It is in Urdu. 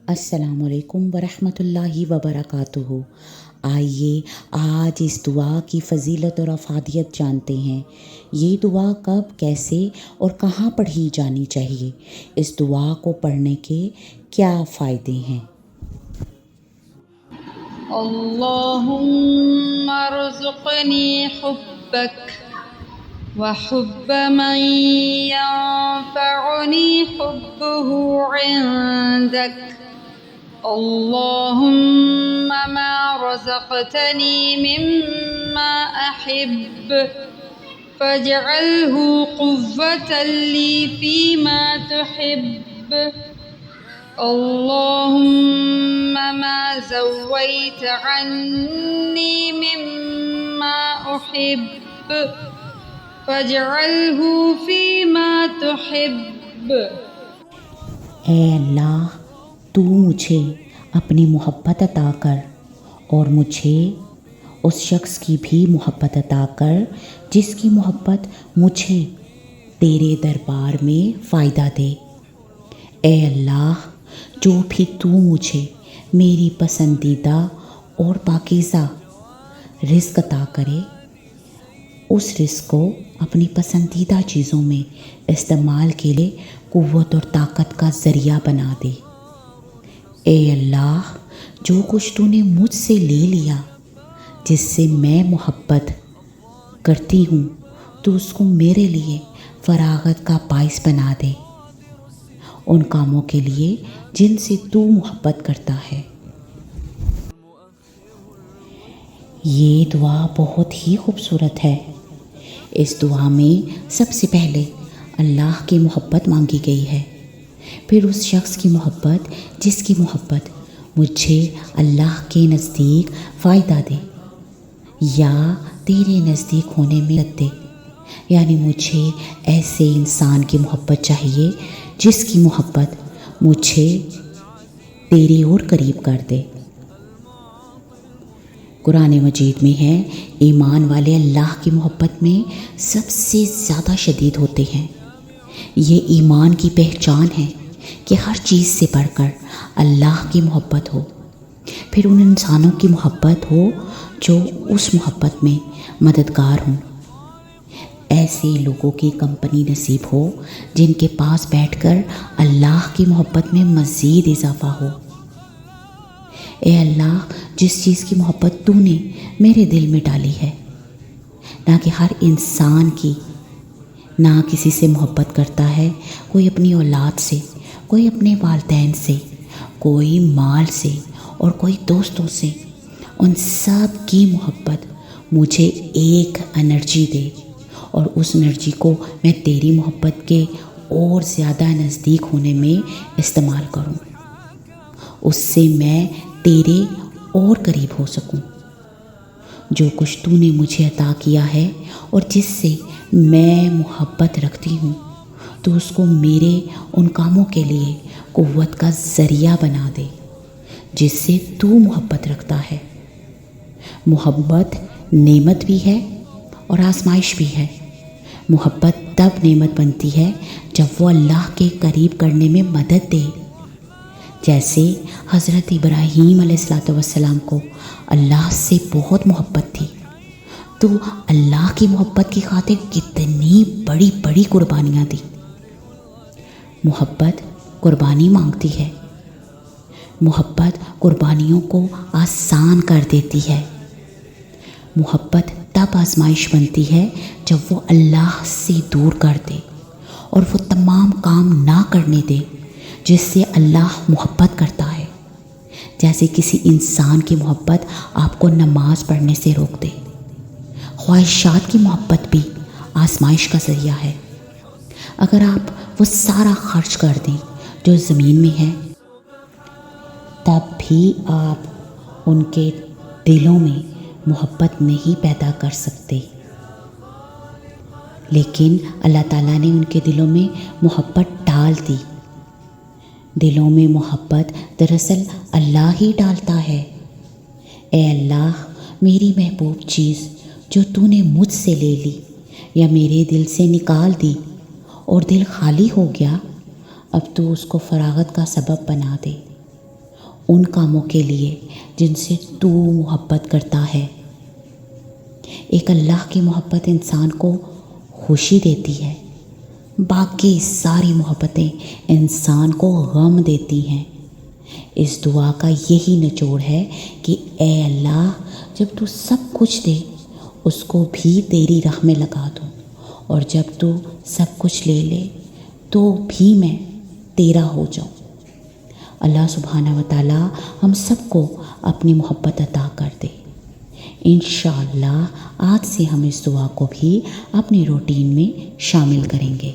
السلام علیکم ورحمۃ اللہ وبرکاتہ۔ آئیے آج اس دعا کی فضیلت اور افادیت جانتے ہیں۔ یہ دعا کب، کیسے اور کہاں پڑھی جانی چاہیے؟ اس دعا کو پڑھنے کے کیا فائدے ہیں؟ اللہم ارزقنی حبک وحب من ينفعنی حبه عندک اللهم ما رزقتني مما أحب فاجعله قوة لي فيما تحب اللهم ما زويت عني مما أحب فاجعله فيما تحب۔ اے اللہ، تو مجھے اپنی محبت عطا کر اور مجھے اس شخص کی بھی محبت عطا کر جس کی محبت مجھے تیرے دربار میں فائدہ دے۔ اے اللہ، جو بھی تو مجھے میری پسندیدہ اور پاکیزہ رزق عطا کرے، اس رزق کو اپنی پسندیدہ چیزوں میں استعمال کے لیے قوت اور طاقت کا ذریعہ بنا دے۔ اے اللہ، جو کچھ تو نے مجھ سے لے لیا، جس سے میں محبت کرتی ہوں، تو اس کو میرے لیے فراغت کا باعث بنا دے، ان کاموں کے لیے جن سے تو محبت کرتا ہے۔ یہ دعا بہت ہی خوبصورت ہے۔ اس دعا میں سب سے پہلے اللہ کی محبت مانگی گئی ہے، پھر اس شخص کی محبت جس کی محبت مجھے اللہ کے نزدیک فائدہ دے یا تیرے نزدیک ہونے میں مدد دے، یعنی مجھے ایسے انسان کی محبت چاہیے جس کی محبت مجھے تیری اور قریب کر دے۔ قرآن مجید میں ہے، ایمان والے اللہ کی محبت میں سب سے زیادہ شدید ہوتے ہیں۔ یہ ایمان کی پہچان ہے کہ ہر چیز سے بڑھ کر اللہ کی محبت ہو، پھر ان انسانوں کی محبت ہو جو اس محبت میں مددگار ہوں۔ ایسے لوگوں کی کمپنی نصیب ہو جن کے پاس بیٹھ کر اللہ کی محبت میں مزید اضافہ ہو۔ اے اللہ، جس چیز کی محبت تو نے میرے دل میں ڈالی ہے، نہ کہ ہر انسان کی نہ کسی سے محبت کرتا ہے، کوئی اپنی اولاد سے، کوئی اپنے والدین سے، کوئی مال سے اور کوئی دوستوں سے، ان سب کی محبت مجھے ایک انرجی دے اور اس انرجی کو میں تیری محبت کے اور زیادہ نزدیک ہونے میں استعمال کروں، اس سے میں تیرے اور قریب ہو سکوں۔ جو کچھ تو نے مجھے عطا کیا ہے اور جس سے میں محبت رکھتی ہوں، تو اس کو میرے ان کاموں کے لیے قوت کا ذریعہ بنا دے جس سے تو محبت رکھتا ہے۔ محبت نعمت بھی ہے اور آزمائش بھی ہے۔ محبت تب نعمت بنتی ہے جب وہ اللہ کے قریب کرنے میں مدد دے، جیسے حضرت ابراہیم علیہ السلام کو اللہ سے بہت محبت تھی، تو اللہ کی محبت کی خاطر کتنی بڑی بڑی قربانیاں دی۔ محبت قربانی مانگتی ہے، محبت قربانیوں کو آسان کر دیتی ہے۔ محبت تب آزمائش بنتی ہے جب وہ اللہ سے دور کر دے اور وہ تمام کام نہ کرنے دے جس سے اللہ محبت کرتا ہے، جیسے کسی انسان کی محبت آپ کو نماز پڑھنے سے روک دے۔ خواہشات کی محبت بھی آزمائش کا ذریعہ ہے۔ اگر آپ وہ سارا خرچ کر دیں جو زمین میں ہے، تب بھی آپ ان کے دلوں میں محبت نہیں پیدا کر سکتے، لیکن اللہ تعالیٰ نے ان کے دلوں میں محبت ڈال دی۔ دلوں میں محبت دراصل اللہ ہی ڈالتا ہے۔ اے اللہ، میری محبوب چیز جو تو نے مجھ سے لے لی یا میرے دل سے نکال دی اور دل خالی ہو گیا، اب تو اس کو فراغت کا سبب بنا دے۔ ان کاموں کے لیے جن سے تو محبت کرتا ہے۔ ایک اللہ کی محبت انسان کو خوشی دیتی ہے، باقی ساری محبتیں انسان کو غم دیتی ہیں۔ اس دعا کا یہی نچوڑ ہے کہ اے اللہ، جب تو سب کچھ دے اس کو بھی تیری راہ میں لگا دوں، اور جب تو سب کچھ لے لے تو بھی میں تیرا ہو جاؤں۔ اللہ سبحانہ و تعالیٰ ہم سب کو اپنی محبت عطا کر دے۔ انشاءاللہ آج سے ہم اس دعا کو بھی اپنی روٹین میں شامل کریں گے۔